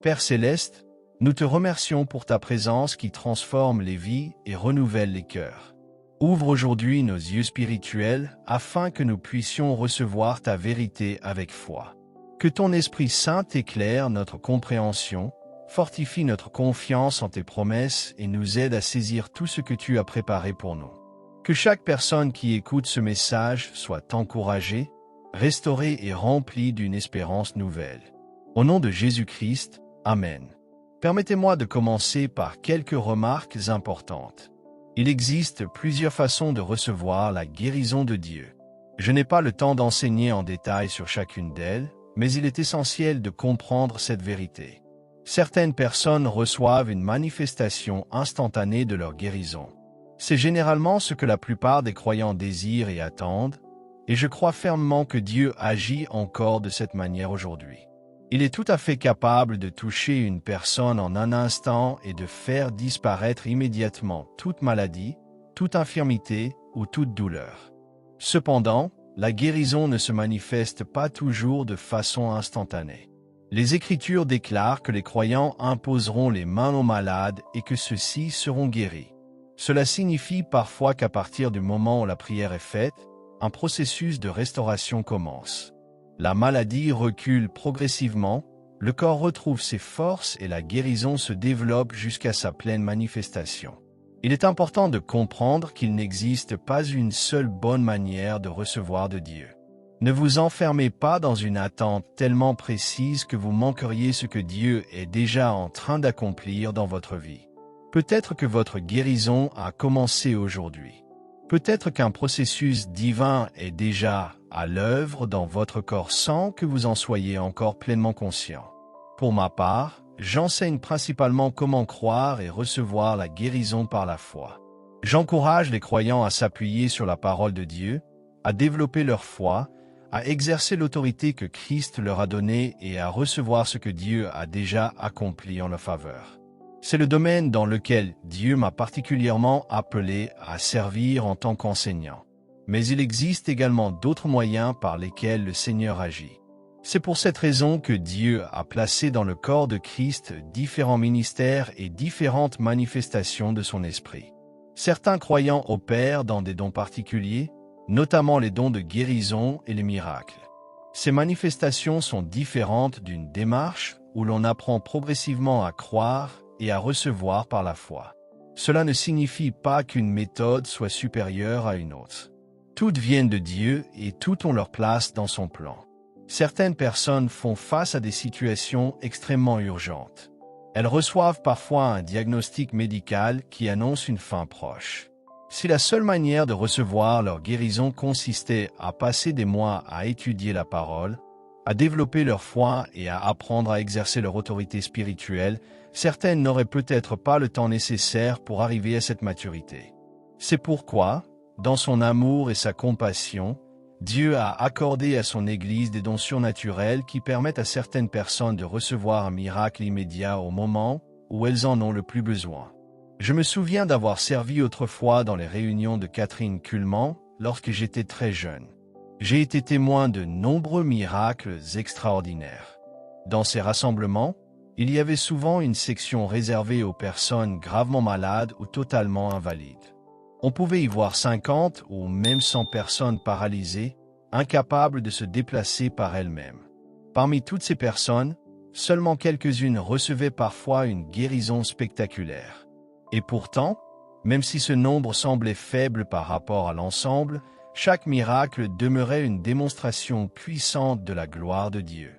Père céleste, nous te remercions pour ta présence qui transforme les vies et renouvelle les cœurs. Ouvre aujourd'hui nos yeux spirituels afin que nous puissions recevoir ta vérité avec foi. Que ton Esprit Saint éclaire notre compréhension, fortifie notre confiance en tes promesses et nous aide à saisir tout ce que tu as préparé pour nous. Que chaque personne qui écoute ce message soit encouragée, restaurée et remplie d'une espérance nouvelle. Au nom de Jésus-Christ, Amen. Permettez-moi de commencer par quelques remarques importantes. Il existe plusieurs façons de recevoir la guérison de Dieu. Je n'ai pas le temps d'enseigner en détail sur chacune d'elles, mais il est essentiel de comprendre cette vérité. Certaines personnes reçoivent une manifestation instantanée de leur guérison. C'est généralement ce que la plupart des croyants désirent et attendent, et je crois fermement que Dieu agit encore de cette manière aujourd'hui. Il est tout à fait capable de toucher une personne en un instant et de faire disparaître immédiatement toute maladie, toute infirmité ou toute douleur. Cependant, la guérison ne se manifeste pas toujours de façon instantanée. Les Écritures déclarent que les croyants imposeront les mains aux malades et que ceux-ci seront guéris. Cela signifie parfois qu'à partir du moment où la prière est faite, un processus de restauration commence. La maladie recule progressivement, le corps retrouve ses forces et la guérison se développe jusqu'à sa pleine manifestation. Il est important de comprendre qu'il n'existe pas une seule bonne manière de recevoir de Dieu. Ne vous enfermez pas dans une attente tellement précise que vous manqueriez ce que Dieu est déjà en train d'accomplir dans votre vie. Peut-être que votre guérison a commencé aujourd'hui. Peut-être qu'un processus divin est déjà à l'œuvre dans votre corps sans que vous en soyez encore pleinement conscient. Pour ma part, j'enseigne principalement comment croire et recevoir la guérison par la foi. J'encourage les croyants à s'appuyer sur la parole de Dieu, à développer leur foi, à exercer l'autorité que Christ leur a donnée et à recevoir ce que Dieu a déjà accompli en leur faveur. C'est le domaine dans lequel Dieu m'a particulièrement appelé à servir en tant qu'enseignant. Mais il existe également d'autres moyens par lesquels le Seigneur agit. C'est pour cette raison que Dieu a placé dans le corps de Christ différents ministères et différentes manifestations de son esprit. Certains croyants opèrent dans des dons particuliers, notamment les dons de guérison et les miracles. Ces manifestations sont différentes d'une démarche où l'on apprend progressivement à croire et à recevoir par la foi. Cela ne signifie pas qu'une méthode soit supérieure à une autre. Toutes viennent de Dieu et toutes ont leur place dans son plan. Certaines personnes font face à des situations extrêmement urgentes. Elles reçoivent parfois un diagnostic médical qui annonce une fin proche. Si la seule manière de recevoir leur guérison consistait à passer des mois à étudier la parole, à développer leur foi et à apprendre à exercer leur autorité spirituelle, certaines n'auraient peut-être pas le temps nécessaire pour arriver à cette maturité. C'est pourquoi, dans son amour et sa compassion, Dieu a accordé à son Église des dons surnaturels qui permettent à certaines personnes de recevoir un miracle immédiat au moment où elles en ont le plus besoin. Je me souviens d'avoir servi autrefois dans les réunions de Catherine Kuhlman lorsque j'étais très jeune. J'ai été témoin de nombreux miracles extraordinaires. Dans ces rassemblements, il y avait souvent une section réservée aux personnes gravement malades ou totalement invalides. On pouvait y voir 50 ou même 100 personnes paralysées, incapables de se déplacer par elles-mêmes. Parmi toutes ces personnes, seulement quelques-unes recevaient parfois une guérison spectaculaire. Et pourtant, même si ce nombre semblait faible par rapport à l'ensemble, chaque miracle demeurait une démonstration puissante de la gloire de Dieu.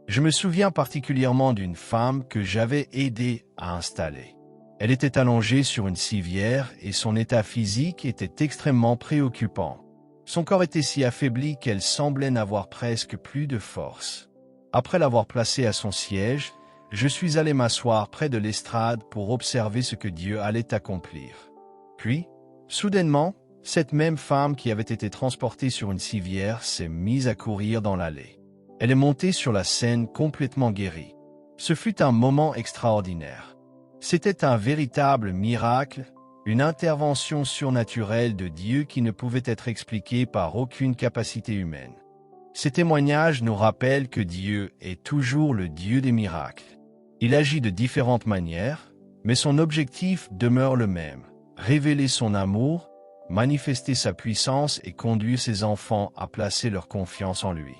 Je me souviens particulièrement d'une femme que j'avais aidé à installer. Elle était allongée sur une civière et son état physique était extrêmement préoccupant. Son corps était si affaibli qu'elle semblait n'avoir presque plus de force. Après l'avoir placée à son siège, je suis allé m'asseoir près de l'estrade pour observer ce que Dieu allait accomplir. Puis, soudainement, cette même femme qui avait été transportée sur une civière s'est mise à courir dans l'allée. Elle est montée sur la scène complètement guérie. Ce fut un moment extraordinaire. C'était un véritable miracle, une intervention surnaturelle de Dieu qui ne pouvait être expliquée par aucune capacité humaine. Ces témoignages nous rappellent que Dieu est toujours le Dieu des miracles. Il agit de différentes manières, mais son objectif demeure le même: révéler son amour, manifester sa puissance et conduire ses enfants à placer leur confiance en lui.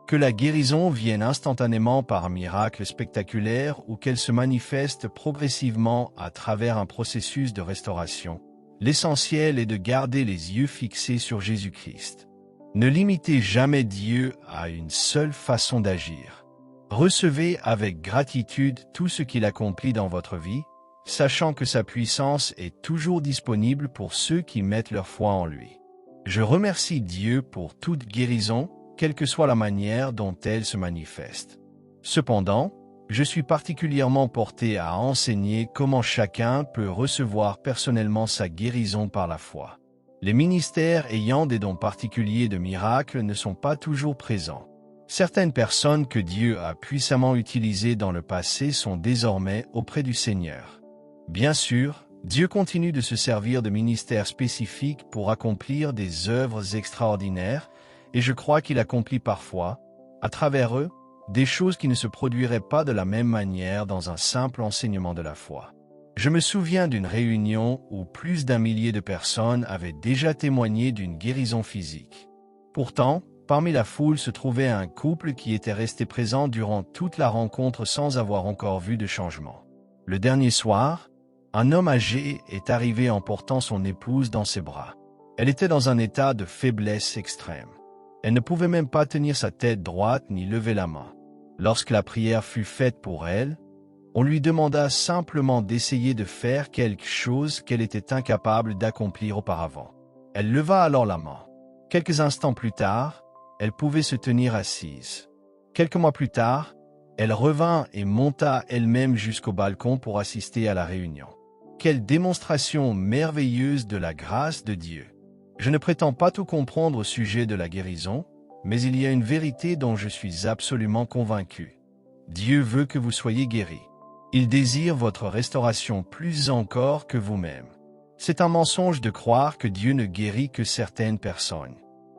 Que la guérison vienne instantanément par un miracle spectaculaire ou qu'elle se manifeste progressivement à travers un processus de restauration, l'essentiel est de garder les yeux fixés sur Jésus-Christ. Ne limitez jamais Dieu à une seule façon d'agir. Recevez avec gratitude tout ce qu'il accomplit dans votre vie, sachant que sa puissance est toujours disponible pour ceux qui mettent leur foi en lui. Je remercie Dieu pour toute guérison, quelle que soit la manière dont elle se manifeste. Cependant, je suis particulièrement porté à enseigner comment chacun peut recevoir personnellement sa guérison par la foi. Les ministères ayant des dons particuliers de miracles ne sont pas toujours présents. Certaines personnes que Dieu a puissamment utilisées dans le passé sont désormais auprès du Seigneur. Bien sûr, Dieu continue de se servir de ministères spécifiques pour accomplir des œuvres extraordinaires, et je crois qu'il accomplit parfois, à travers eux, des choses qui ne se produiraient pas de la même manière dans un simple enseignement de la foi. Je me souviens d'une réunion où plus d'1 millier de personnes avaient déjà témoigné d'une guérison physique. Pourtant, parmi la foule se trouvait un couple qui était resté présent durant toute la rencontre sans avoir encore vu de changement. Le dernier soir, un homme âgé est arrivé en portant son épouse dans ses bras. Elle était dans un état de faiblesse extrême. Elle ne pouvait même pas tenir sa tête droite ni lever la main. Lorsque la prière fut faite pour elle, on lui demanda simplement d'essayer de faire quelque chose qu'elle était incapable d'accomplir auparavant. Elle leva alors la main. Quelques instants plus tard, elle pouvait se tenir assise. Quelques mois plus tard, elle revint et monta elle-même jusqu'au balcon pour assister à la réunion. Quelle démonstration merveilleuse de la grâce de Dieu! Je ne prétends pas tout comprendre au sujet de la guérison, mais il y a une vérité dont je suis absolument convaincu. Dieu veut que vous soyez guéris. Il désire votre restauration plus encore que vous-même. C'est un mensonge de croire que Dieu ne guérit que certaines personnes.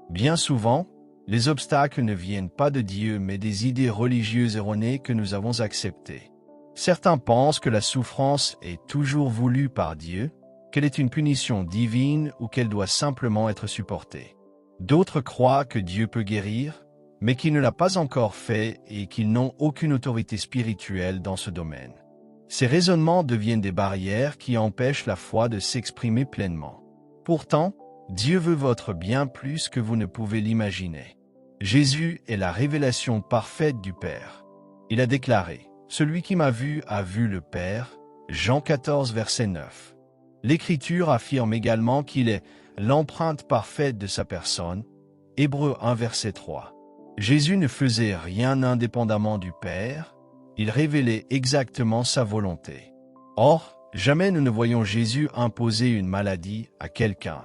Bien souvent, les obstacles ne viennent pas de Dieu mais des idées religieuses erronées que nous avons acceptées. Certains pensent que la souffrance est toujours voulue par Dieu, qu'elle est une punition divine ou qu'elle doit simplement être supportée. D'autres croient que Dieu peut guérir, mais qu'il ne l'a pas encore fait et qu'ils n'ont aucune autorité spirituelle dans ce domaine. Ces raisonnements deviennent des barrières qui empêchent la foi de s'exprimer pleinement. Pourtant, Dieu veut votre bien plus que vous ne pouvez l'imaginer. Jésus est la révélation parfaite du Père. Il a déclaré « Celui qui m'a vu a vu le Père » Jean 14, verset 9. L'Écriture affirme également qu'il est l'empreinte parfaite de sa personne, Hébreux 1, verset 3. Jésus ne faisait rien indépendamment du Père, il révélait exactement sa volonté. Or, jamais nous ne voyons Jésus imposer une maladie à quelqu'un.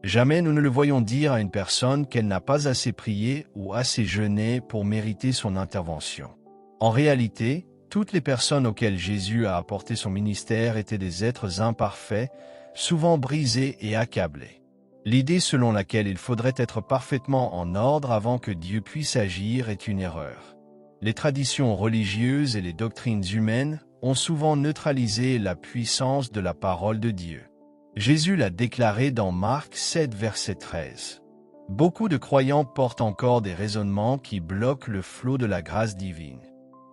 Jamais nous ne le voyons dire à une personne qu'elle n'a pas assez prié ou assez jeûné pour mériter son intervention. En réalité, toutes les personnes auxquelles Jésus a apporté son ministère étaient des êtres imparfaits, souvent brisés et accablés. L'idée selon laquelle il faudrait être parfaitement en ordre avant que Dieu puisse agir est une erreur. Les traditions religieuses et les doctrines humaines ont souvent neutralisé la puissance de la parole de Dieu. Jésus l'a déclaré dans Marc 7, verset 13. Beaucoup de croyants portent encore des raisonnements qui bloquent le flot de la grâce divine.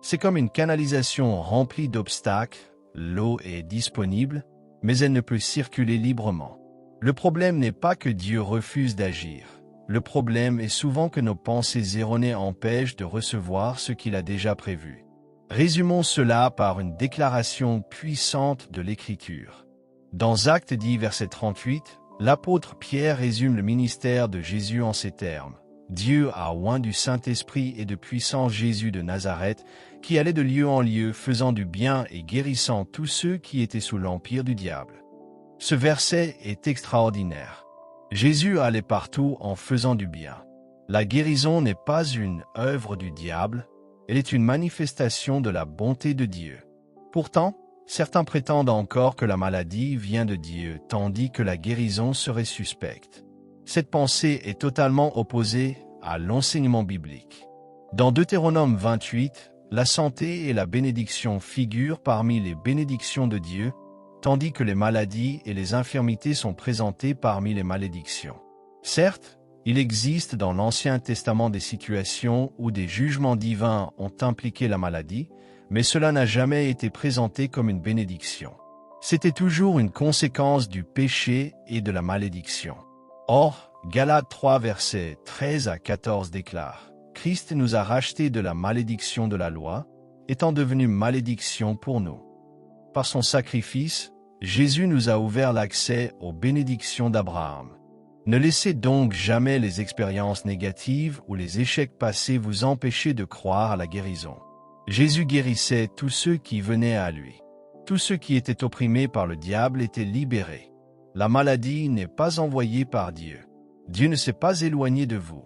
C'est comme une canalisation remplie d'obstacles, l'eau est disponible, mais elle ne peut circuler librement. Le problème n'est pas que Dieu refuse d'agir. Le problème est souvent que nos pensées erronées empêchent de recevoir ce qu'il a déjà prévu. Résumons cela par une déclaration puissante de l'Écriture. Dans Actes 10, verset 38, l'apôtre Pierre résume le ministère de Jésus en ces termes. Dieu a oint du Saint-Esprit et de puissance Jésus de Nazareth, qui allait de lieu en lieu, faisant du bien et guérissant tous ceux qui étaient sous l'empire du diable. Ce verset est extraordinaire. Jésus allait partout en faisant du bien. La guérison n'est pas une œuvre du diable, elle est une manifestation de la bonté de Dieu. Pourtant, certains prétendent encore que la maladie vient de Dieu, tandis que la guérison serait suspecte. Cette pensée est totalement opposée à l'enseignement biblique. Dans Deutéronome 28, la santé et la bénédiction figurent parmi les bénédictions de Dieu, tandis que les maladies et les infirmités sont présentées parmi les malédictions. Certes, il existe dans l'Ancien Testament des situations où des jugements divins ont impliqué la maladie, mais cela n'a jamais été présenté comme une bénédiction. C'était toujours une conséquence du péché et de la malédiction. Or, Galates 3 versets 13 à 14 déclare « Christ nous a rachetés de la malédiction de la loi, étant devenu malédiction pour nous. Par son sacrifice, Jésus nous a ouvert l'accès aux bénédictions d'Abraham. Ne laissez donc jamais les expériences négatives ou les échecs passés vous empêcher de croire à la guérison. Jésus guérissait tous ceux qui venaient à lui. Tous ceux qui étaient opprimés par le diable étaient libérés. La maladie n'est pas envoyée par Dieu. Dieu ne s'est pas éloigné de vous.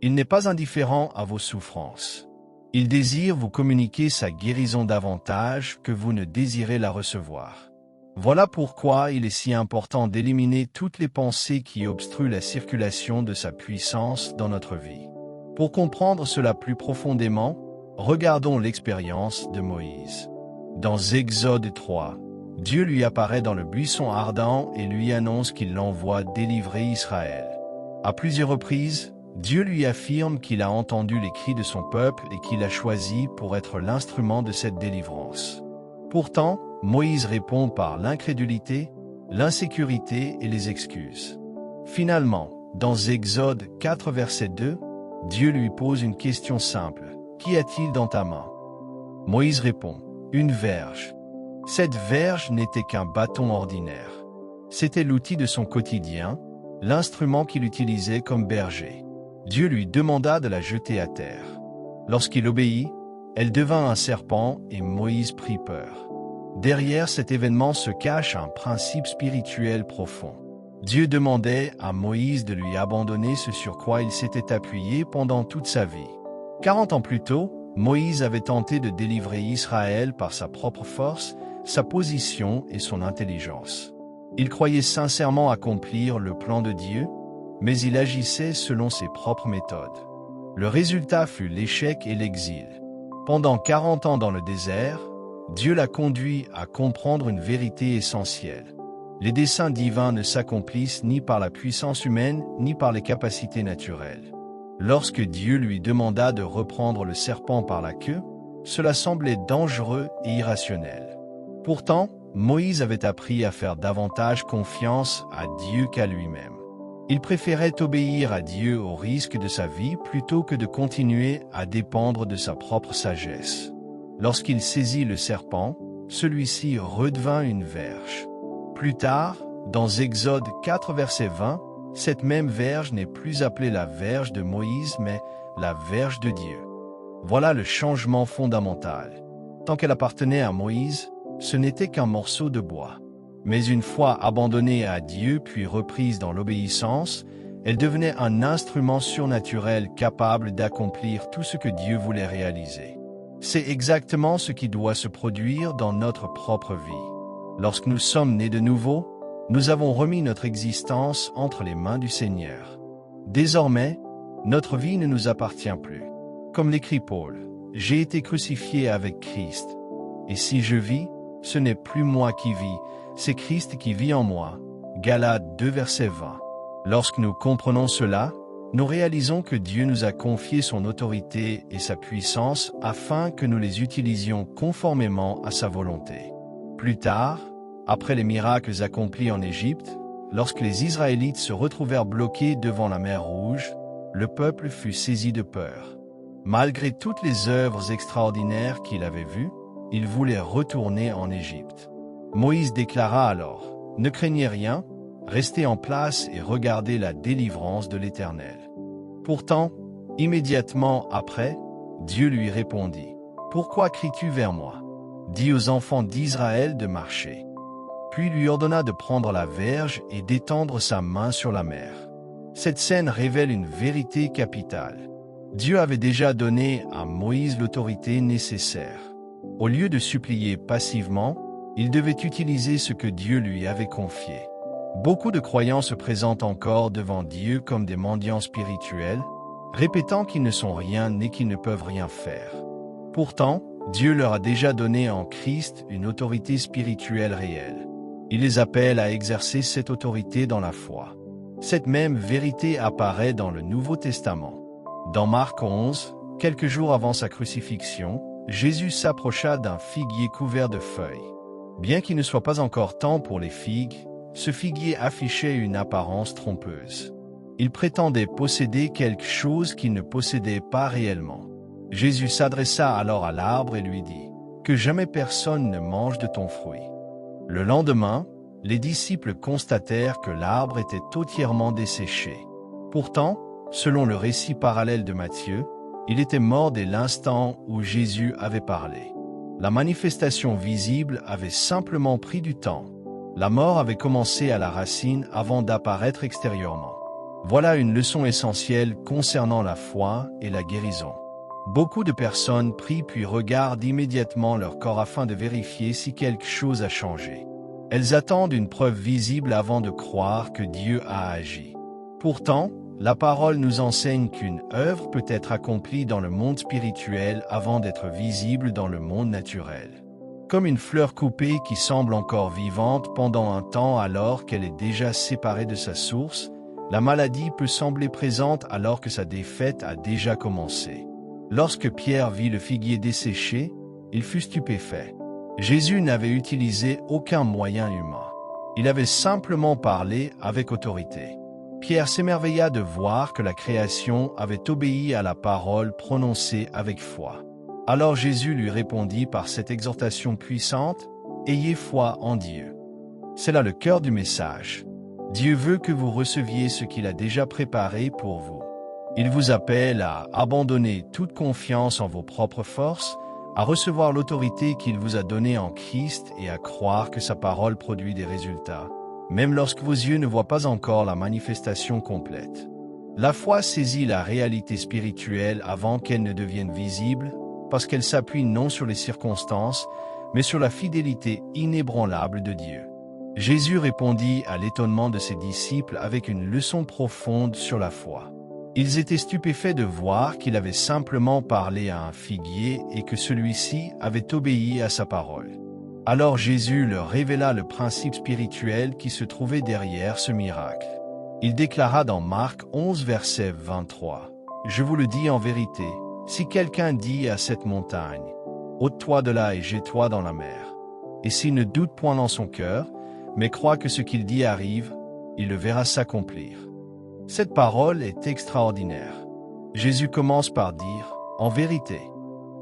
Il n'est pas indifférent à vos souffrances. Il désire vous communiquer sa guérison davantage que vous ne désirez la recevoir. Voilà pourquoi il est si important d'éliminer toutes les pensées qui obstruent la circulation de sa puissance dans notre vie. Pour comprendre cela plus profondément, regardons l'expérience de Moïse. Dans Exode 3, Dieu lui apparaît dans le buisson ardent et lui annonce qu'il l'envoie délivrer Israël. À plusieurs reprises, Dieu lui affirme qu'il a entendu les cris de son peuple et qu'il a choisi pour être l'instrument de cette délivrance. Pourtant, Moïse répond par l'incrédulité, l'insécurité et les excuses. Finalement, dans Exode 4 verset 2, Dieu lui pose une question simple. « Qu'y a-t-il dans ta main » Moïse répond « Une verge ». Cette verge n'était qu'un bâton ordinaire. C'était l'outil de son quotidien, l'instrument qu'il utilisait comme berger. Dieu lui demanda de la jeter à terre. Lorsqu'il obéit, elle devint un serpent et Moïse prit peur. Derrière cet événement se cache un principe spirituel profond. Dieu demandait à Moïse de lui abandonner ce sur quoi il s'était appuyé pendant toute sa vie. 40 ans plus tôt, Moïse avait tenté de délivrer Israël par sa propre force, sa position et son intelligence. Il croyait sincèrement accomplir le plan de Dieu, mais il agissait selon ses propres méthodes. Le résultat fut l'échec et l'exil. Pendant 40 ans dans le désert, Dieu l'a conduit à comprendre une vérité essentielle. Les desseins divins ne s'accomplissent ni par la puissance humaine ni par les capacités naturelles. Lorsque Dieu lui demanda de reprendre le serpent par la queue, cela semblait dangereux et irrationnel. Pourtant, Moïse avait appris à faire davantage confiance à Dieu qu'à lui-même. Il préférait obéir à Dieu au risque de sa vie plutôt que de continuer à dépendre de sa propre sagesse. Lorsqu'il saisit le serpent, celui-ci redevint une verge. Plus tard, dans Exode 4 verset 20, cette même verge n'est plus appelée la verge de Moïse mais la verge de Dieu. Voilà le changement fondamental. Tant qu'elle appartenait à Moïse, ce n'était qu'un morceau de bois. Mais une fois abandonnée à Dieu puis reprise dans l'obéissance, elle devenait un instrument surnaturel capable d'accomplir tout ce que Dieu voulait réaliser. C'est exactement ce qui doit se produire dans notre propre vie. Lorsque nous sommes nés de nouveau, nous avons remis notre existence entre les mains du Seigneur. Désormais, notre vie ne nous appartient plus. Comme l'écrit Paul, « J'ai été crucifié avec Christ, et si je vis, ce n'est plus moi qui vis, c'est Christ qui vit en moi. » Galates 2 verset 20. Lorsque nous comprenons cela, nous réalisons que Dieu nous a confié son autorité et sa puissance afin que nous les utilisions conformément à sa volonté. Plus tard, après les miracles accomplis en Égypte, lorsque les Israélites se retrouvèrent bloqués devant la mer Rouge, le peuple fut saisi de peur. Malgré toutes les œuvres extraordinaires qu'il avait vues, il voulait retourner en Égypte. Moïse déclara alors, « Ne craignez rien, restez en place et regardez la délivrance de l'Éternel. » Pourtant, immédiatement après, Dieu lui répondit, « Pourquoi cries-tu vers moi? Dis aux enfants d'Israël de marcher. » Puis lui ordonna de prendre la verge et d'étendre sa main sur la mer. Cette scène révèle une vérité capitale. Dieu avait déjà donné à Moïse l'autorité nécessaire. Au lieu de supplier passivement, il devait utiliser ce que Dieu lui avait confié. Beaucoup de croyants se présentent encore devant Dieu comme des mendiants spirituels, répétant qu'ils ne sont rien et qu'ils ne peuvent rien faire. Pourtant, Dieu leur a déjà donné en Christ une autorité spirituelle réelle. Il les appelle à exercer cette autorité dans la foi. Cette même vérité apparaît dans le Nouveau Testament. Dans Marc 11, quelques jours avant sa crucifixion, Jésus s'approcha d'un figuier couvert de feuilles. Bien qu'il ne soit pas encore temps pour les figues, ce figuier affichait une apparence trompeuse. Il prétendait posséder quelque chose qu'il ne possédait pas réellement. Jésus s'adressa alors à l'arbre et lui dit « Que jamais personne ne mange de ton fruit. » Le lendemain, les disciples constatèrent que l'arbre était entièrement desséché. Pourtant, selon le récit parallèle de Matthieu, il était mort dès l'instant où Jésus avait parlé. La manifestation visible avait simplement pris du temps. La mort avait commencé à la racine avant d'apparaître extérieurement. Voilà une leçon essentielle concernant la foi et la guérison. Beaucoup de personnes prient puis regardent immédiatement leur corps afin de vérifier si quelque chose a changé. Elles attendent une preuve visible avant de croire que Dieu a agi. Pourtant, la parole nous enseigne qu'une œuvre peut être accomplie dans le monde spirituel avant d'être visible dans le monde naturel. Comme une fleur coupée qui semble encore vivante pendant un temps alors qu'elle est déjà séparée de sa source, la maladie peut sembler présente alors que sa défaite a déjà commencé. Lorsque Pierre vit le figuier desséché, il fut stupéfait. Jésus n'avait utilisé aucun moyen humain. Il avait simplement parlé avec autorité. Pierre s'émerveilla de voir que la création avait obéi à la parole prononcée avec foi. Alors Jésus lui répondit par cette exhortation puissante, « Ayez foi en Dieu ». C'est là le cœur du message. Dieu veut que vous receviez ce qu'il a déjà préparé pour vous. Il vous appelle à abandonner toute confiance en vos propres forces, à recevoir l'autorité qu'il vous a donnée en Christ et à croire que sa parole produit des résultats, même lorsque vos yeux ne voient pas encore la manifestation complète. La foi saisit la réalité spirituelle avant qu'elle ne devienne visible, parce qu'elle s'appuie non sur les circonstances, mais sur la fidélité inébranlable de Dieu. Jésus répondit à l'étonnement de ses disciples avec une leçon profonde sur la foi. Ils étaient stupéfaits de voir qu'il avait simplement parlé à un figuier et que celui-ci avait obéi à sa parole. Alors Jésus leur révéla le principe spirituel qui se trouvait derrière ce miracle. Il déclara dans Marc 11, verset 23, « Je vous le dis en vérité, si quelqu'un dit à cette montagne, « ôte-toi de là et jette-toi dans la mer », et s'il ne doute point dans son cœur, mais croit que ce qu'il dit arrive, il le verra s'accomplir. » Cette parole est extraordinaire. Jésus commence par dire « En vérité ».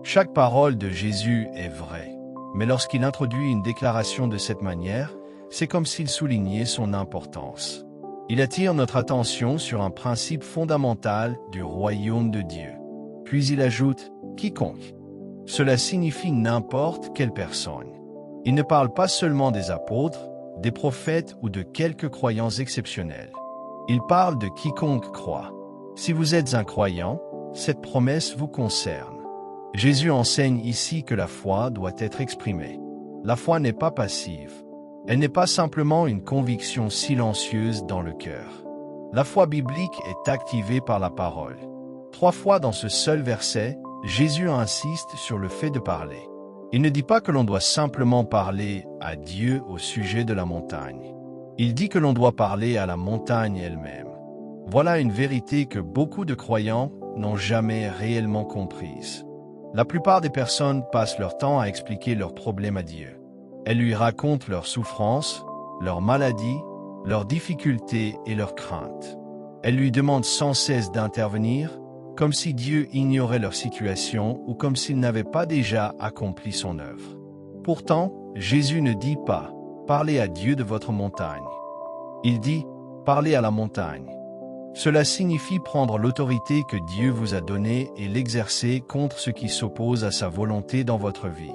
Chaque parole de Jésus est vraie, mais lorsqu'il introduit une déclaration de cette manière, c'est comme s'il soulignait son importance. Il attire notre attention sur un principe fondamental du royaume de Dieu. Puis il ajoute « quiconque ». Cela signifie n'importe quelle personne. Il ne parle pas seulement des apôtres, des prophètes ou de quelques croyants exceptionnels. Il parle de quiconque croit. Si vous êtes un croyant, cette promesse vous concerne. Jésus enseigne ici que la foi doit être exprimée. La foi n'est pas passive. Elle n'est pas simplement une conviction silencieuse dans le cœur. La foi biblique est activée par la parole. 3 fois dans ce seul verset, Jésus insiste sur le fait de parler. Il ne dit pas que l'on doit simplement parler à Dieu au sujet de la montagne. Il dit que l'on doit parler à la montagne elle-même. Voilà une vérité que beaucoup de croyants n'ont jamais réellement comprise. La plupart des personnes passent leur temps à expliquer leurs problèmes à Dieu. Elles lui racontent leurs souffrances, leurs maladies, leurs difficultés et leurs craintes. Elles lui demandent sans cesse d'intervenir, comme si Dieu ignorait leur situation ou comme s'il n'avait pas déjà accompli son œuvre. Pourtant, Jésus ne dit pas « Parlez à Dieu de votre montagne ». Il dit « Parlez à la montagne ». Cela signifie prendre l'autorité que Dieu vous a donnée et l'exercer contre ce qui s'oppose à sa volonté dans votre vie.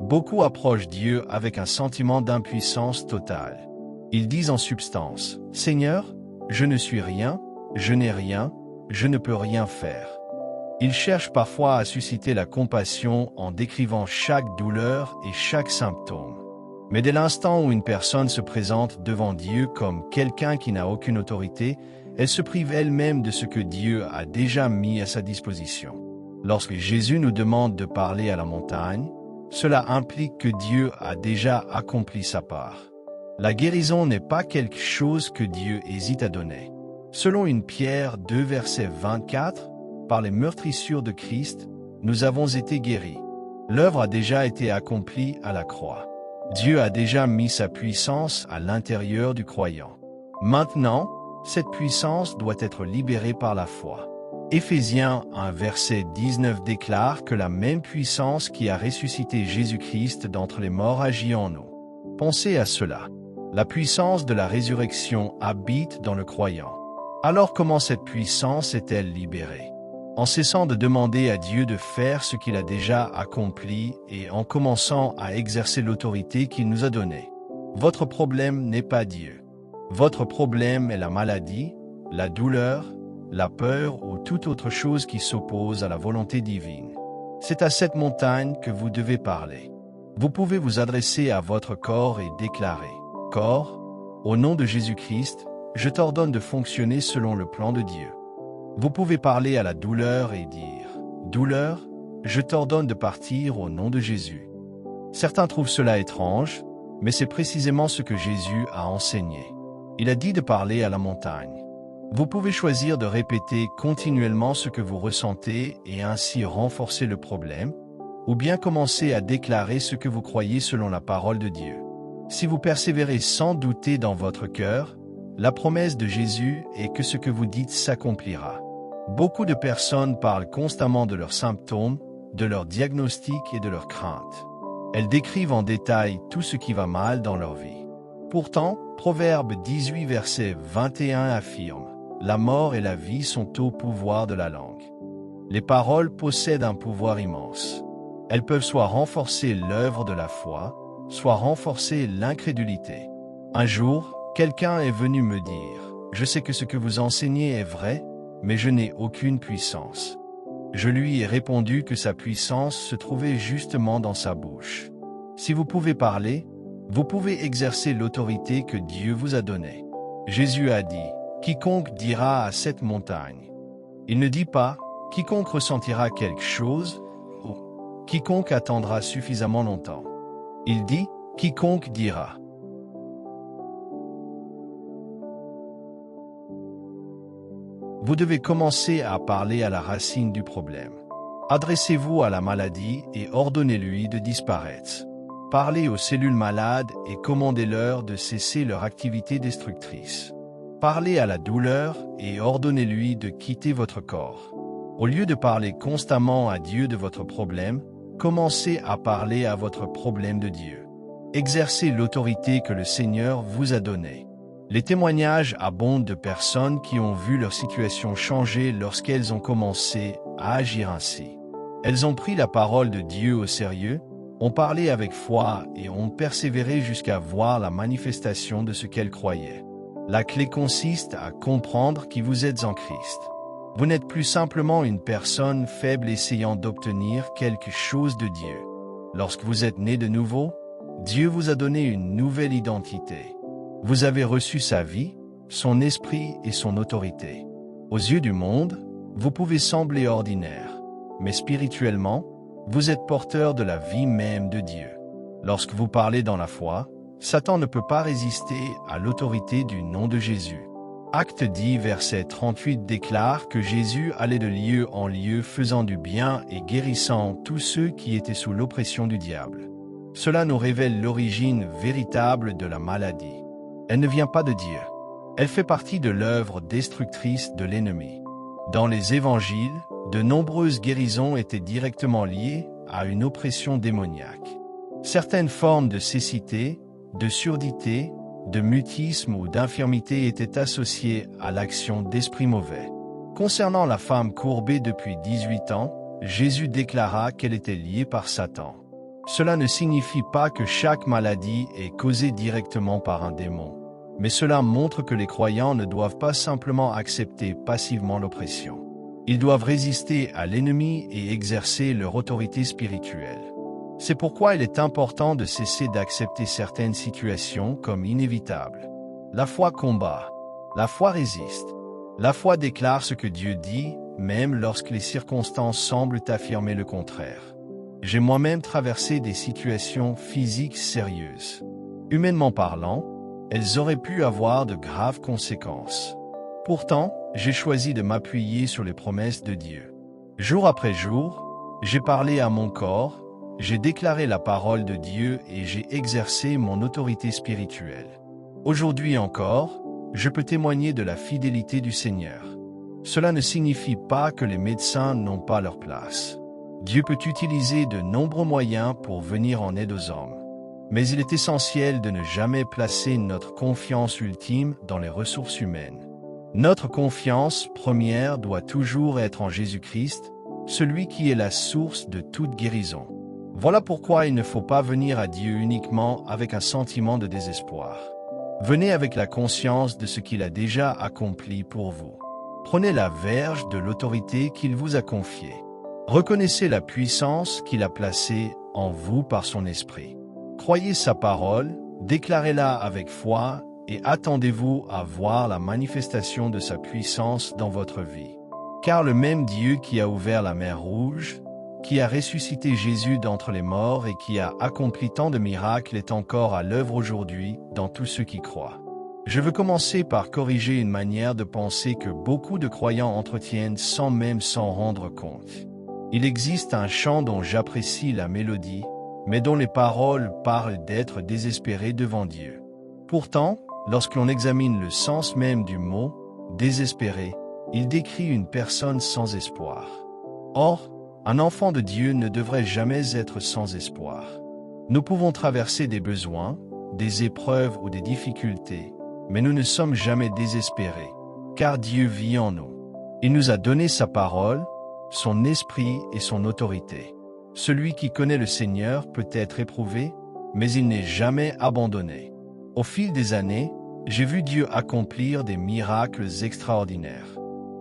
Beaucoup approchent Dieu avec un sentiment d'impuissance totale. Ils disent en substance « Seigneur, je ne suis rien, je n'ai rien, je ne peux rien faire ». Ils cherchent parfois à susciter la compassion en décrivant chaque douleur et chaque symptôme. Mais dès l'instant où une personne se présente devant Dieu comme quelqu'un qui n'a aucune autorité, elle se prive elle-même de ce que Dieu a déjà mis à sa disposition. Lorsque Jésus nous demande de parler à la montagne, cela implique que Dieu a déjà accompli sa part. La guérison n'est pas quelque chose que Dieu hésite à donner. Selon 1 Pierre 2 verset 24, par les meurtrissures de Christ, nous avons été guéris. L'œuvre a déjà été accomplie à la croix. Dieu a déjà mis sa puissance à l'intérieur du croyant. Maintenant, cette puissance doit être libérée par la foi. Éphésiens 1 verset 19 déclare que la même puissance qui a ressuscité Jésus-Christ d'entre les morts agit en nous. Pensez à cela. La puissance de la résurrection habite dans le croyant. Alors comment cette puissance est-elle libérée? En cessant de demander à Dieu de faire ce qu'il a déjà accompli et en commençant à exercer l'autorité qu'il nous a donnée. Votre problème n'est pas Dieu. Votre problème est la maladie, la douleur, la peur ou toute autre chose qui s'oppose à la volonté divine. C'est à cette montagne que vous devez parler. Vous pouvez vous adresser à votre corps et déclarer « Corps, au nom de Jésus-Christ, je t'ordonne de fonctionner selon le plan de Dieu. » Vous pouvez parler à la douleur et dire « Douleur, je t'ordonne de partir au nom de Jésus. » Certains trouvent cela étrange, mais c'est précisément ce que Jésus a enseigné. Il a dit de parler à la montagne. Vous pouvez choisir de répéter continuellement ce que vous ressentez et ainsi renforcer le problème, ou bien commencer à déclarer ce que vous croyez selon la parole de Dieu. Si vous persévérez sans douter dans votre cœur, la promesse de Jésus est que ce que vous dites s'accomplira. Beaucoup de personnes parlent constamment de leurs symptômes, de leurs diagnostics et de leurs craintes. Elles décrivent en détail tout ce qui va mal dans leur vie. Pourtant, Proverbe 18 verset 21 affirme « La mort et la vie sont au pouvoir de la langue. » Les paroles possèdent un pouvoir immense. Elles peuvent soit renforcer l'œuvre de la foi, soit renforcer l'incrédulité. Un jour, quelqu'un est venu me dire « Je sais que ce que vous enseignez est vrai, mais je n'ai aucune puissance. » Je lui ai répondu que sa puissance se trouvait justement dans sa bouche. Si vous pouvez parler, vous pouvez exercer l'autorité que Dieu vous a donnée. Jésus a dit « Quiconque dira à cette montagne ». Il ne dit pas « Quiconque ressentira quelque chose » ou « Quiconque attendra suffisamment longtemps ». Il dit « Quiconque dira ». Vous devez commencer à parler à la racine du problème. Adressez-vous à la maladie et ordonnez-lui de disparaître. Parlez aux cellules malades et commandez-leur de cesser leur activité destructrice. Parlez à la douleur et ordonnez-lui de quitter votre corps. Au lieu de parler constamment à Dieu de votre problème, commencez à parler à votre problème de Dieu. Exercez l'autorité que le Seigneur vous a donnée. Les témoignages abondent de personnes qui ont vu leur situation changer lorsqu'elles ont commencé à agir ainsi. Elles ont pris la parole de Dieu au sérieux, ont parlé avec foi et ont persévéré jusqu'à voir la manifestation de ce qu'elles croyaient. La clé consiste à comprendre qui vous êtes en Christ. Vous n'êtes plus simplement une personne faible essayant d'obtenir quelque chose de Dieu. Lorsque vous êtes né de nouveau, Dieu vous a donné une nouvelle identité. Vous avez reçu sa vie, son esprit et son autorité. Aux yeux du monde, vous pouvez sembler ordinaire, mais spirituellement, vous êtes porteur de la vie même de Dieu. Lorsque vous parlez dans la foi, Satan ne peut pas résister à l'autorité du nom de Jésus. Acte 10 verset 38 déclare que Jésus allait de lieu en lieu faisant du bien et guérissant tous ceux qui étaient sous l'oppression du diable. Cela nous révèle l'origine véritable de la maladie. Elle ne vient pas de Dieu. Elle fait partie de l'œuvre destructrice de l'ennemi. Dans les évangiles, de nombreuses guérisons étaient directement liées à une oppression démoniaque. Certaines formes de cécité, de surdité, de mutisme ou d'infirmité étaient associées à l'action d'esprits mauvais. Concernant la femme courbée depuis 18 ans, Jésus déclara qu'elle était liée par Satan. Cela ne signifie pas que chaque maladie est causée directement par un démon, mais cela montre que les croyants ne doivent pas simplement accepter passivement l'oppression. Ils doivent résister à l'ennemi et exercer leur autorité spirituelle. C'est pourquoi il est important de cesser d'accepter certaines situations comme inévitables. La foi combat. La foi résiste. La foi déclare ce que Dieu dit, même lorsque les circonstances semblent affirmer le contraire. J'ai moi-même traversé des situations physiques sérieuses. Humainement parlant, elles auraient pu avoir de graves conséquences. Pourtant, j'ai choisi de m'appuyer sur les promesses de Dieu. Jour après jour, j'ai parlé à mon corps, j'ai déclaré la parole de Dieu et j'ai exercé mon autorité spirituelle. Aujourd'hui encore, je peux témoigner de la fidélité du Seigneur. Cela ne signifie pas que les médecins n'ont pas leur place. Dieu peut utiliser de nombreux moyens pour venir en aide aux hommes. Mais il est essentiel de ne jamais placer notre confiance ultime dans les ressources humaines. Notre confiance première doit toujours être en Jésus-Christ, celui qui est la source de toute guérison. Voilà pourquoi il ne faut pas venir à Dieu uniquement avec un sentiment de désespoir. Venez avec la conscience de ce qu'il a déjà accompli pour vous. Prenez la verge de l'autorité qu'il vous a confiée. Reconnaissez la puissance qu'il a placée en vous par son esprit. Croyez sa parole, déclarez-la avec foi et attendez-vous à voir la manifestation de sa puissance dans votre vie. Car le même Dieu qui a ouvert la mer Rouge, qui a ressuscité Jésus d'entre les morts et qui a accompli tant de miracles est encore à l'œuvre aujourd'hui dans tous ceux qui croient. Je veux commencer par corriger une manière de penser que beaucoup de croyants entretiennent sans même s'en rendre compte. Il existe un chant dont j'apprécie la mélodie, mais dont les paroles parlent d'être désespéré devant Dieu. Pourtant, lorsque l'on examine le sens même du mot « désespéré », il décrit une personne sans espoir. Or, un enfant de Dieu ne devrait jamais être sans espoir. Nous pouvons traverser des besoins, des épreuves ou des difficultés, mais nous ne sommes jamais désespérés, car Dieu vit en nous. Il nous a donné sa parole, son esprit et son autorité. Celui qui connaît le Seigneur peut être éprouvé, mais il n'est jamais abandonné. Au fil des années, j'ai vu Dieu accomplir des miracles extraordinaires.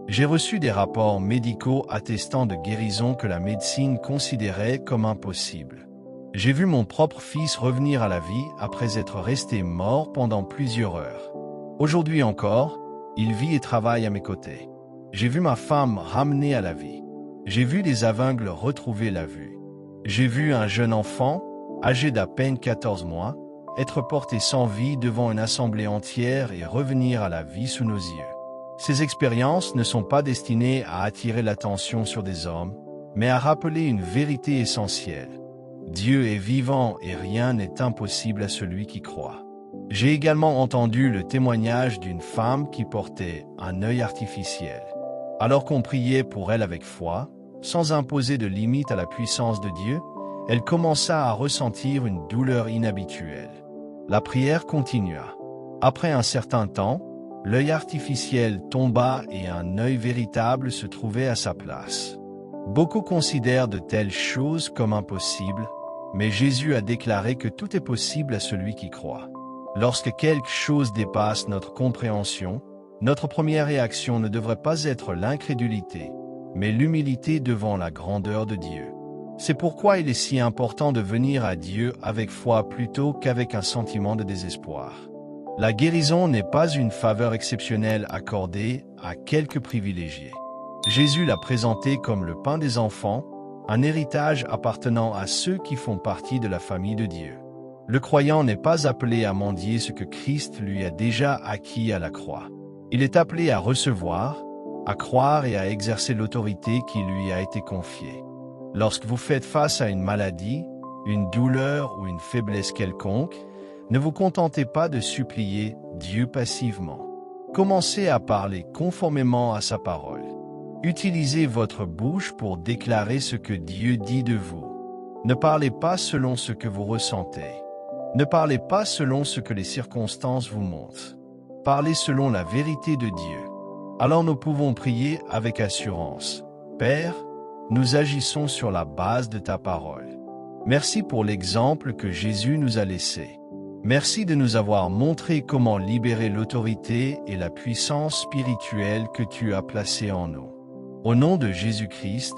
J'ai reçu des rapports médicaux attestant de guérisons que la médecine considérait comme impossibles. J'ai vu mon propre fils revenir à la vie après être resté mort pendant plusieurs heures. Aujourd'hui encore, il vit et travaille à mes côtés. J'ai vu ma femme ramenée à la vie. J'ai vu des aveugles retrouver la vue. J'ai vu un jeune enfant, âgé d'à peine 14 mois, être porté sans vie devant une assemblée entière et revenir à la vie sous nos yeux. Ces expériences ne sont pas destinées à attirer l'attention sur des hommes, mais à rappeler une vérité essentielle. Dieu est vivant et rien n'est impossible à celui qui croit. J'ai également entendu le témoignage d'une femme qui portait un œil artificiel. Alors qu'on priait pour elle avec foi, sans imposer de limite à la puissance de Dieu, elle commença à ressentir une douleur inhabituelle. La prière continua. Après un certain temps, l'œil artificiel tomba et un œil véritable se trouvait à sa place. Beaucoup considèrent de telles choses comme impossibles, mais Jésus a déclaré que tout est possible à celui qui croit. Lorsque quelque chose dépasse notre compréhension, notre première réaction ne devrait pas être l'incrédulité, mais l'humilité devant la grandeur de Dieu. C'est pourquoi il est si important de venir à Dieu avec foi plutôt qu'avec un sentiment de désespoir. La guérison n'est pas une faveur exceptionnelle accordée à quelques privilégiés. Jésus l'a présenté comme le pain des enfants, un héritage appartenant à ceux qui font partie de la famille de Dieu. Le croyant n'est pas appelé à mendier ce que Christ lui a déjà acquis à la croix. Il est appelé à recevoir, à croire et à exercer l'autorité qui lui a été confiée. Lorsque vous faites face à une maladie, une douleur ou une faiblesse quelconque, ne vous contentez pas de supplier Dieu passivement. Commencez à parler conformément à sa parole. Utilisez votre bouche pour déclarer ce que Dieu dit de vous. Ne parlez pas selon ce que vous ressentez. Ne parlez pas selon ce que les circonstances vous montrent. Parlez selon la vérité de Dieu. Alors nous pouvons prier avec assurance. Père, nous agissons sur la base de ta parole. Merci pour l'exemple que Jésus nous a laissé. Merci de nous avoir montré comment libérer l'autorité et la puissance spirituelle que tu as placée en nous. Au nom de Jésus-Christ,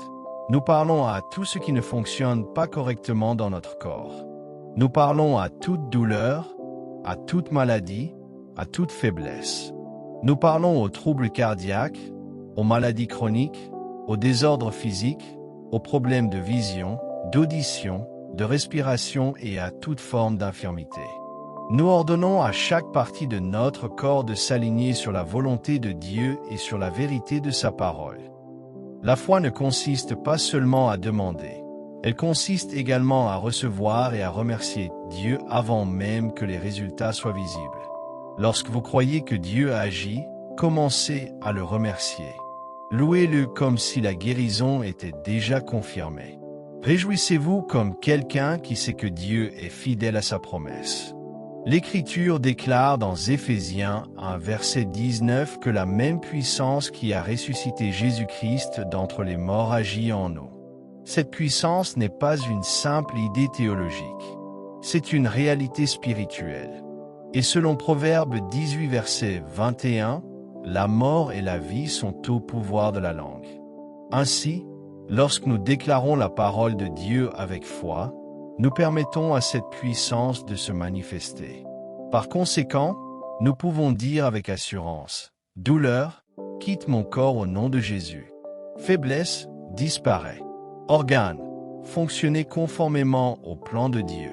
nous parlons à tout ce qui ne fonctionne pas correctement dans notre corps. Nous parlons à toute douleur, à toute maladie, à toute faiblesse. Nous parlons aux troubles cardiaques, aux maladies chroniques, aux désordres physiques, aux problèmes de vision, d'audition, de respiration et à toute forme d'infirmité. Nous ordonnons à chaque partie de notre corps de s'aligner sur la volonté de Dieu et sur la vérité de sa parole. La foi ne consiste pas seulement à demander, elle consiste également à recevoir et à remercier Dieu avant même que les résultats soient visibles. Lorsque vous croyez que Dieu agit, commencez à le remercier. Louez-le comme si la guérison était déjà confirmée. Réjouissez-vous comme quelqu'un qui sait que Dieu est fidèle à sa promesse. L'Écriture déclare dans Éphésiens 1 verset 19 que la même puissance qui a ressuscité Jésus-Christ d'entre les morts agit en nous. Cette puissance n'est pas une simple idée théologique. C'est une réalité spirituelle. Et selon Proverbe 18 verset 21, la mort et la vie sont au pouvoir de la langue. Ainsi, lorsque nous déclarons la parole de Dieu avec foi, nous permettons à cette puissance de se manifester. Par conséquent, nous pouvons dire avec assurance, « Douleur, quitte mon corps au nom de Jésus. Faiblesse, disparaît. Organes, fonctionnez conformément au plan de Dieu.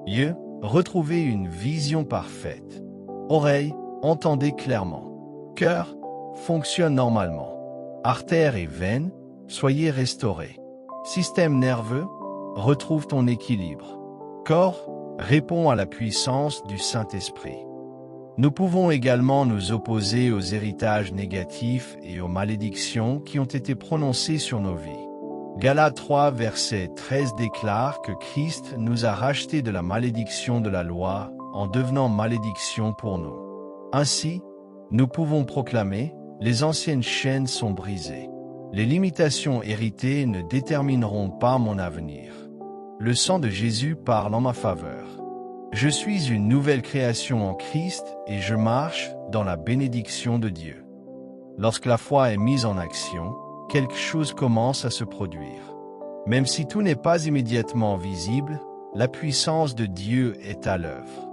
Yeux, retrouvez une vision parfaite. Oreilles, entendez clairement. Cœur, fonctionne normalement. Artères et veines, soyez restaurés. Système nerveux, retrouve ton équilibre. Corps, réponds à la puissance du Saint-Esprit. Nous pouvons également nous opposer aux héritages négatifs et aux malédictions qui ont été prononcées sur nos vies. Galates 3 verset 13 déclare que Christ nous a rachetés de la malédiction de la loi en devenant malédiction pour nous. Ainsi, nous pouvons proclamer, les anciennes chaînes sont brisées. Les limitations héritées ne détermineront pas mon avenir. Le sang de Jésus parle en ma faveur. Je suis une nouvelle création en Christ et je marche dans la bénédiction de Dieu. Lorsque la foi est mise en action, quelque chose commence à se produire. Même si tout n'est pas immédiatement visible, la puissance de Dieu est à l'œuvre.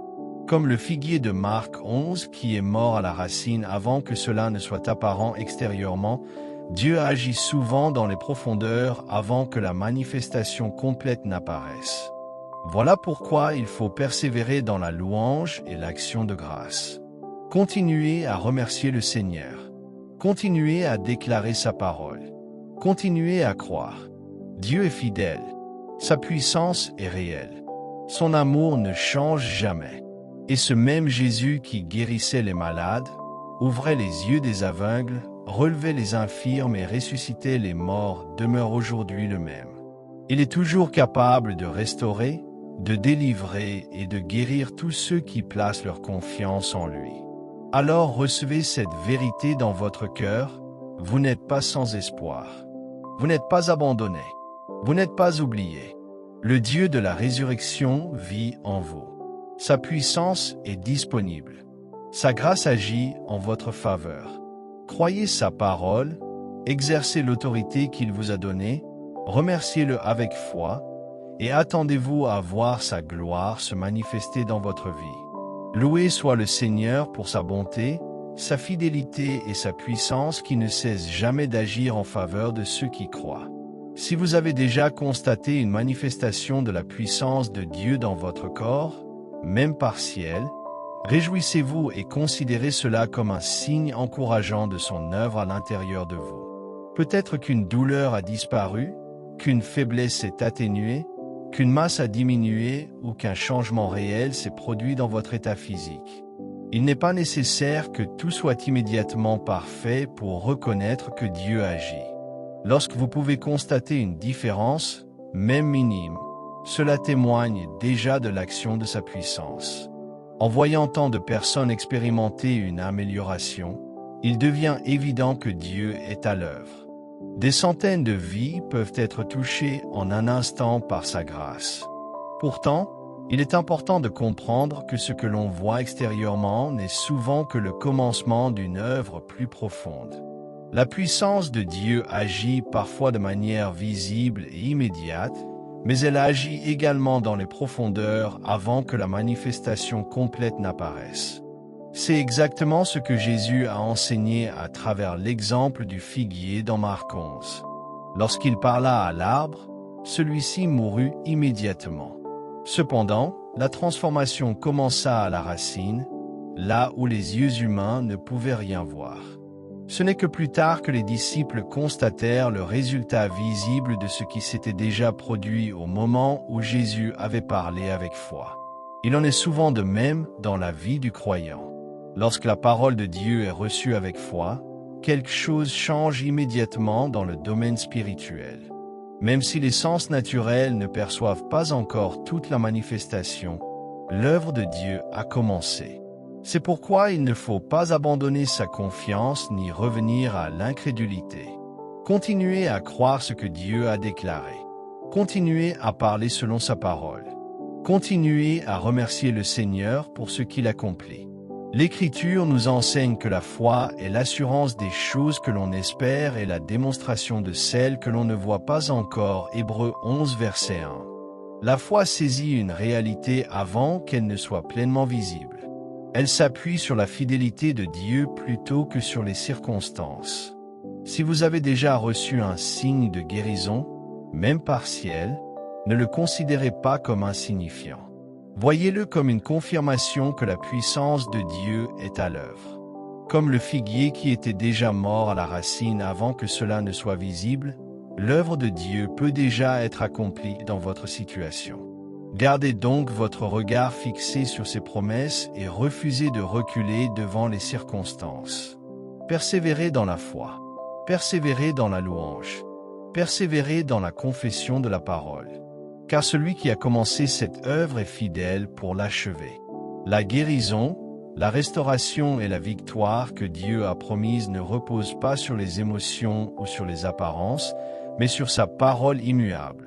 Comme le figuier de Marc 11 qui est mort à la racine avant que cela ne soit apparent extérieurement, Dieu agit souvent dans les profondeurs avant que la manifestation complète n'apparaisse. Voilà pourquoi il faut persévérer dans la louange et l'action de grâce. Continuez à remercier le Seigneur. Continuez à déclarer sa parole. Continuez à croire. Dieu est fidèle. Sa puissance est réelle. Son amour ne change jamais. Et ce même Jésus qui guérissait les malades, ouvrait les yeux des aveugles, relevait les infirmes et ressuscitait les morts demeure aujourd'hui le même. Il est toujours capable de restaurer, de délivrer et de guérir tous ceux qui placent leur confiance en lui. Alors recevez cette vérité dans votre cœur, vous n'êtes pas sans espoir. Vous n'êtes pas abandonné. Vous n'êtes pas oublié. Le Dieu de la résurrection vit en vous. Sa puissance est disponible. Sa grâce agit en votre faveur. Croyez sa parole, exercez l'autorité qu'il vous a donnée, remerciez-le avec foi, et attendez-vous à voir sa gloire se manifester dans votre vie. Loué soit le Seigneur pour sa bonté, sa fidélité et sa puissance qui ne cessent jamais d'agir en faveur de ceux qui croient. Si vous avez déjà constaté une manifestation de la puissance de Dieu dans votre corps, même partielle, réjouissez-vous et considérez cela comme un signe encourageant de son œuvre à l'intérieur de vous. Peut-être qu'une douleur a disparu, qu'une faiblesse s'est atténuée, qu'une masse a diminué ou qu'un changement réel s'est produit dans votre état physique. Il n'est pas nécessaire que tout soit immédiatement parfait pour reconnaître que Dieu agit. Lorsque vous pouvez constater une différence, même minime, cela témoigne déjà de l'action de sa puissance. En voyant tant de personnes expérimenter une amélioration, il devient évident que Dieu est à l'œuvre. Des centaines de vies peuvent être touchées en un instant par sa grâce. Pourtant, il est important de comprendre que ce que l'on voit extérieurement n'est souvent que le commencement d'une œuvre plus profonde. La puissance de Dieu agit parfois de manière visible et immédiate, mais elle agit également dans les profondeurs avant que la manifestation complète n'apparaisse. C'est exactement ce que Jésus a enseigné à travers l'exemple du figuier dans Marc 11. Lorsqu'il parla à l'arbre, celui-ci mourut immédiatement. Cependant, la transformation commença à la racine, là où les yeux humains ne pouvaient rien voir. Ce n'est que plus tard que les disciples constatèrent le résultat visible de ce qui s'était déjà produit au moment où Jésus avait parlé avec foi. Il en est souvent de même dans la vie du croyant. Lorsque la parole de Dieu est reçue avec foi, quelque chose change immédiatement dans le domaine spirituel. Même si les sens naturels ne perçoivent pas encore toute la manifestation, l'œuvre de Dieu a commencé. C'est pourquoi il ne faut pas abandonner sa confiance ni revenir à l'incrédulité. Continuez à croire ce que Dieu a déclaré. Continuez à parler selon sa parole. Continuez à remercier le Seigneur pour ce qu'il accomplit. L'Écriture nous enseigne que la foi est l'assurance des choses que l'on espère et la démonstration de celles que l'on ne voit pas encore. Hébreux 11 verset 1. La foi saisit une réalité avant qu'elle ne soit pleinement visible. Elle s'appuie sur la fidélité de Dieu plutôt que sur les circonstances. Si vous avez déjà reçu un signe de guérison, même partiel, ne le considérez pas comme insignifiant. Voyez-le comme une confirmation que la puissance de Dieu est à l'œuvre. Comme le figuier qui était déjà mort à la racine avant que cela ne soit visible, l'œuvre de Dieu peut déjà être accomplie dans votre situation. Gardez donc votre regard fixé sur ses promesses et refusez de reculer devant les circonstances. Persévérez dans la foi. Persévérez dans la louange. Persévérez dans la confession de la parole. Car celui qui a commencé cette œuvre est fidèle pour l'achever. La guérison, la restauration et la victoire que Dieu a promises ne reposent pas sur les émotions ou sur les apparences, mais sur sa parole immuable.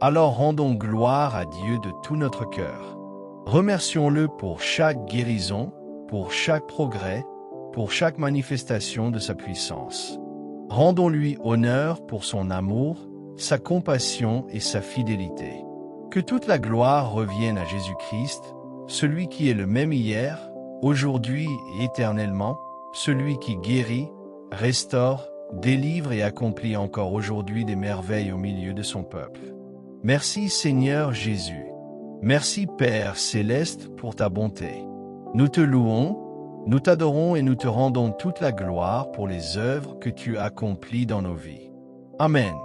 Alors rendons gloire à Dieu de tout notre cœur. Remercions-le pour chaque guérison, pour chaque progrès, pour chaque manifestation de sa puissance. Rendons-lui honneur pour son amour, sa compassion et sa fidélité. Que toute la gloire revienne à Jésus-Christ, celui qui est le même hier, aujourd'hui et éternellement, celui qui guérit, restaure, délivre et accomplit encore aujourd'hui des merveilles au milieu de son peuple. Merci Seigneur Jésus. Merci Père céleste pour ta bonté. Nous te louons, nous t'adorons et nous te rendons toute la gloire pour les œuvres que tu accomplis dans nos vies. Amen.